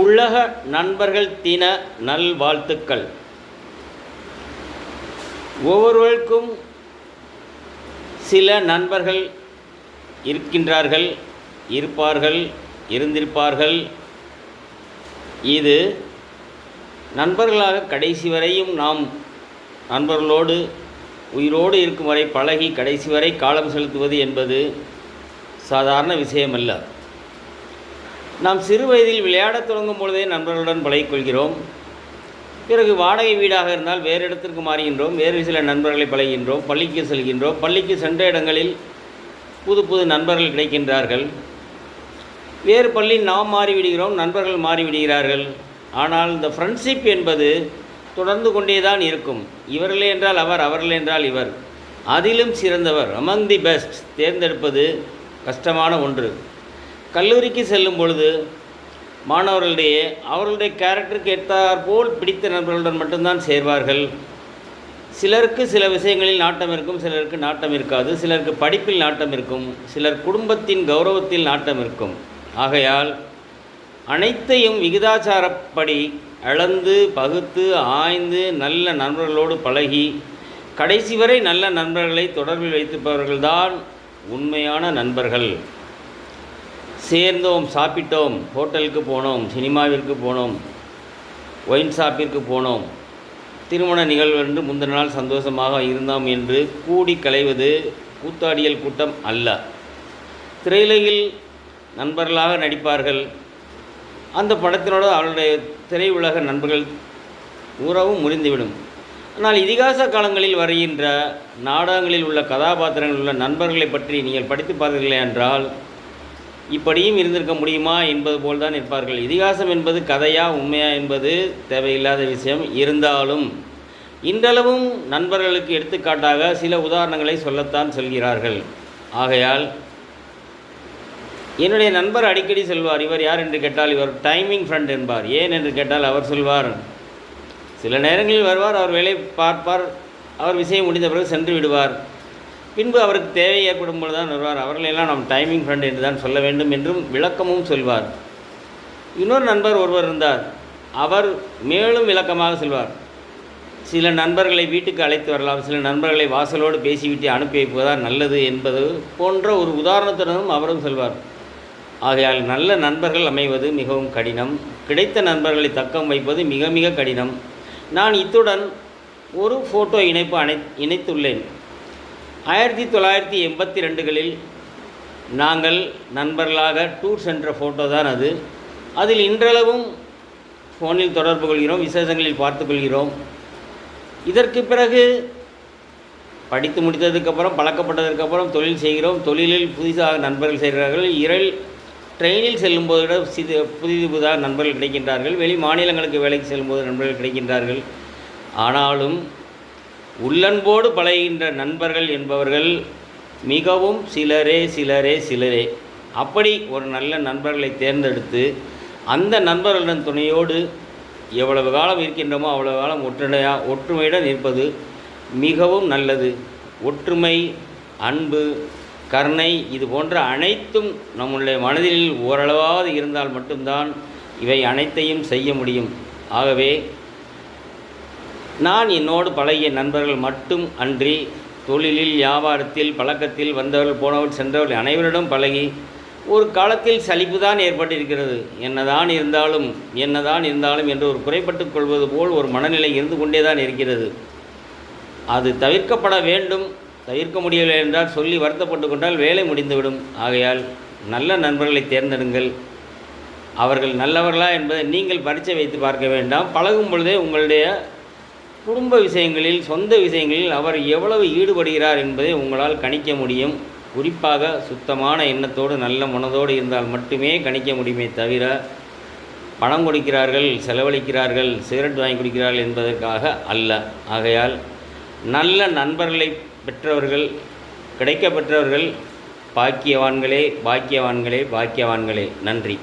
உலக நண்பர்கள் தின நல்வாழ்த்துக்கள். ஒவ்வொருவருக்கும் சில நண்பர்கள் இருக்கின்றார்கள், இருப்பார்கள், இருந்திருப்பார்கள். இது நண்பர்களாக கடைசி வரையும் நாம் நண்பர்களோடு உயிரோடு இருக்கும் வரை பழகி கடைசி வரை காலம் செலுத்துவது என்பது சாதாரண விஷயமல்ல. நாம் சிறு வயதில் விளையாடத் தொடங்கும் பொழுதே நண்பர்களுடன் பழகிக்கொள்கிறோம். பிறகு வாடகை வீடாக இருந்தால் வேறு இடத்திற்கு மாறுகின்றோம், வேறு சில நண்பர்களை பழகின்றோம். பள்ளிக்கு செல்கின்றோம், பள்ளிக்கு சென்ற இடங்களில் புது புது நண்பர்கள் கிடைக்கின்றார்கள். வேறு பள்ளி நாம் மாறிவிடுகிறோம், நண்பர்கள் மாறிவிடுகிறார்கள். ஆனால் இந்த ஃப்ரெண்ட்ஷிப் என்பது தொடர்ந்து கொண்டே தான் இருக்கும். இவர்களே என்றால் அவர், அவர்களே என்றால் இவர். அதிலும் சிறந்தவர், அமங் தி பெஸ்ட் தேர்ந்தெடுப்பது கஷ்டமான ஒன்று. கல்லூரிக்கு செல்லும் பொழுது மாணவர்களிடையே அவர்களுடைய கேரக்டருக்கு ஏற்றாற்போல் பிடித்த நண்பர்களுடன் மட்டும்தான் சேர்வார்கள். சிலருக்கு சில விஷயங்களில் நாட்டம் இருக்கும், சிலருக்கு நாட்டம் இருக்காது. சிலருக்கு படிப்பில் நாட்டம் இருக்கும், சிலர் குடும்பத்தின் கௌரவத்தில் நாட்டம் இருக்கும். ஆகையால் அனைத்தையும் விகிதாச்சாரப்படி அளந்து பகுத்து ஆய்ந்து நல்ல நண்பர்களோடு பழகி கடைசி வரை நல்ல நண்பர்களை தொடர்பில் வைத்திருப்பவர்கள்தான் உண்மையான நண்பர்கள். சேர்ந்தோம், சாப்பிட்டோம், ஹோட்டலுக்கு போனோம், சினிமாவிற்கு போனோம், ஒயின் ஷாப்பிற்கு போனோம், திருமண நிகழ்வு என்று முந்தின நாள் சந்தோஷமாக இருந்தோம் என்று கூடி களைவது கூத்தாடியல் கூட்டம் அல்ல. திரையுலகில் நண்பர்களாக நடிப்பார்கள். அந்த படத்தினோடு அவருடைய திரையுலக நண்பர்கள் உறவும் முறிந்துவிடும். ஆனால் இதிகாச காலங்களில் வருகின்ற நாடகங்களில் உள்ள கதாபாத்திரங்களில் உள்ள நண்பர்களை பற்றி நீங்கள் படித்து பார்த்தீர்களே என்றால் இப்படியும் இருந்திருக்க முடியுமா என்பது போல்தான் இருப்பார்கள். இதிகாசம் என்பது கதையா உண்மையா என்பது தேவையில்லாத விஷயம். இருந்தாலும் இன்றளவும் நண்பர்களுக்கு எடுத்துக்காட்டாக சில உதாரணங்களை சொல்லத்தான் சொல்கிறார்கள். ஆகையால் என்னுடைய நண்பர் அடிக்கடி சொல்வார், இவர் யார் என்று கேட்டால் இவர் டைமிங் ஃப்ரெண்ட் என்பார். ஏன் என்று கேட்டால் அவர் சொல்வார், சில நேரங்களில் வருவார், அவர் வேலை பார்ப்பார், அவர் விஷயம் முடிந்த பிறகு சென்று விடுவார். பின்பு அவருக்கு தேவை ஏற்படும் பொழுது தான் வருவார். அவர்களெல்லாம் நாம் டைமிங் ஃப்ரெண்ட் என்று தான் சொல்ல வேண்டும் என்றும் விளக்கமும் சொல்வார். இன்னொரு நண்பர் ஒருவர் இருந்தார், அவர் மேலும் விளக்கமாக சொல்வார். சில நண்பர்களை வீட்டுக்கு அழைத்து வரலாம், சில நண்பர்களை வாசலோடு பேசிவிட்டு அனுப்பி வைப்பதுதான் நல்லது என்பது போன்ற ஒரு உதாரணத்துடனும் அவரும் சொல்வார். ஆகையால் நல்ல நண்பர்கள் அமைவது மிகவும் கடினம், கிடைத்த நண்பர்களை தக்கம் வைப்பது மிக மிக கடினம். நான் இத்துடன் ஒரு ஃபோட்டோ இணைப்பு இணைத்துள்ளேன். 1982களில் நாங்கள் நண்பர்களாக டூர் சென்ற ஃபோட்டோ தான் அது. அதில் இன்றளவும் ஃபோனில் தொடர்பு கொள்கிறோம், விசேஷங்களில் பார்த்து கொள்கிறோம். இதற்கு பிறகு படித்து முடித்ததுக்கப்புறம் பழக்கப்பட்டதற்கப்புறம் தொழில் செய்கிறோம். தொழிலில் புதிதாக நண்பர்கள் செய்கிறார்கள். ட்ரெயினில் செல்லும்போது விட புதிதாக நண்பர்கள் கிடைக்கின்றார்கள். வெளி மாநிலங்களுக்கு வேலைக்கு செல்லும்போது நண்பர்கள் கிடைக்கின்றார்கள். ஆனாலும் உள்ளன்போடு பழகின்ற நண்பர்கள் என்பவர்கள் மிகவும் சிலரே. அப்படி ஒரு நல்ல நண்பர்களை தேர்ந்தெடுத்து அந்த நண்பர்களுடன் துணையோடு எவ்வளவு காலம் இருக்கின்றோமோ அவ்வளவு காலம் ஒற்றுமையுடன் இருப்பது மிகவும் நல்லது. ஒற்றுமை, அன்பு, கருணை இது போன்ற அனைத்தும் நம்முடைய மனதில் ஓரளவாவது இருந்தால் மட்டும்தான் இவை அனைத்தையும் செய்ய முடியும். ஆகவே நான் என்னோடு பழகிய நண்பர்கள் மட்டும் அன்றி தொழிலில், வியாபாரத்தில், பழக்கத்தில் வந்தவர்கள், போனவர்கள், சென்றவர்கள் அனைவரிடம் பழகி ஒரு காலத்தில் சலிப்பு தான் ஏற்பட்டிருக்கிறது. என்னதான் இருந்தாலும் என்று ஒரு குறைப்பட்டு கொள்வது போல் ஒரு மனநிலை இருந்து கொண்டே தான் இருக்கிறது. அது தவிர்க்கப்பட வேண்டும். தவிர்க்க முடியவில்லை என்றால் சொல்லி வருத்தப்பட்டு கொண்டால் வேலை முடிந்துவிடும். ஆகையால் நல்ல நண்பர்களை தேர்ந்தெடுங்கள். அவர்கள் நல்லவர்களா என்பதை நீங்கள் பரீட்சை வைத்து பார்க்க வேண்டாம். பழகும் பொழுதே உங்களுடைய குடும்ப விஷயங்களில், சொந்த விஷயங்களில் அவர் எவ்வளவு ஈடுபடுகிறார் என்பதை உங்களால் கணிக்க முடியும். குறிப்பாக சுத்தமான எண்ணத்தோடு நல்ல மனதோடு இருந்தால் மட்டுமே கணிக்க முடியுமே தவிர பணம் கொடுக்கிறார்கள், செலவழிக்கிறார்கள், சிகரெட் வாங்கி குடிக்கிறார்கள் என்பதற்காக அல்ல. ஆகையால் நல்ல நண்பர்களை பெற்றவர்கள், கிடைக்க பெற்றவர்கள் பாக்கியவான்களே. நன்றி.